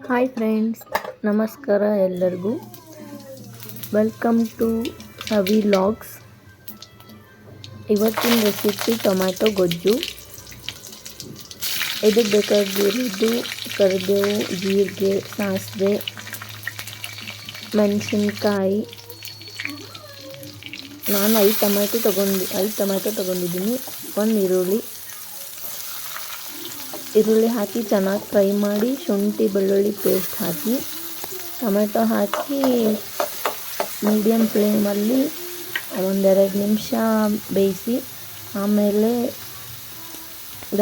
Hi friends, ನಮಸ್ಕಾರ ಎಲ್ಲರಿಗೂ. Welcome to Savi logs. ಇವತ್ತಿನ ರೆಸಿಪಿ ಟೊಮ್ಯಾಟೊ ಗೊಜ್ಜು. ಇದಕ್ಕೆ ಬೇಕಾಗಿರೋದು ಕರಿಬೇವು, ಜೀರಿಗೆ, ಸಾಸಿವೆ, ಮೆಣಸಿನ್ಕಾಯಿ. ನಾನು 5 ಟೊಮ್ಯಾಟೊ ತೊಗೊಂಡಿದ್ದೀನಿ. ಒಂದು ಈರುಳ್ಳಿ ಹಾಕಿ ಚೆನ್ನಾಗಿ ಫ್ರೈ ಮಾಡಿ, ಶುಂಠಿ ಬೆಳ್ಳುಳ್ಳಿ ಪೇಸ್ಟ್ ಹಾಕಿ, ಟೊಮೆಟೊ ಹಾಕಿ ಮೀಡಿಯಮ್ ಫ್ಲೇಮಲ್ಲಿ 1-2 ನಿಮಿಷ ಬೇಯಿಸಿ, ಆಮೇಲೆ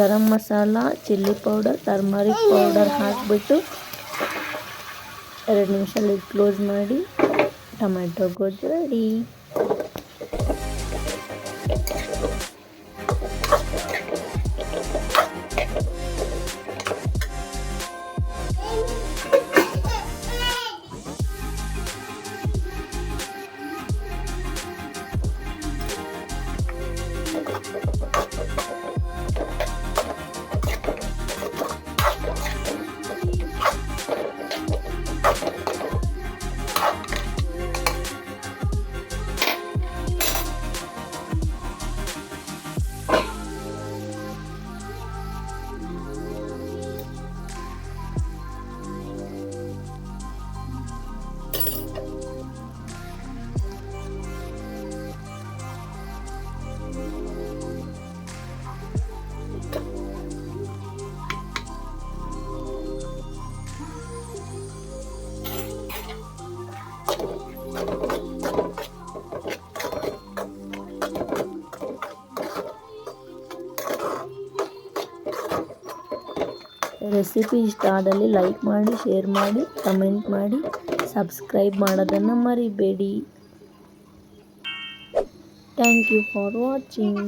garam masala, chilli powder, turmeric powder ಹಾಕಿಬಿಟ್ಟು 2 ನಿಮಿಷ ಲಿಡ್ ಕ್ಲೋಸ್ ಮಾಡಿ ಟೊಮೆಟೊ ಗೊಜ್ಜು ರೆಡಿ. ರೆಸಿಪಿ ಇಷ್ಟ ಆದಲ್ಲಿ ಲೈಕ್ ಮಾಡಿ, ಶೇರ್ ಮಾಡಿ, ಕಮೆಂಟ್ ಮಾಡಿ, ಸಬ್ಸ್ಕ್ರೈಬ್ ಮಾಡೋದನ್ನು ಮರಿಬೇಡಿ. Thank you for watching.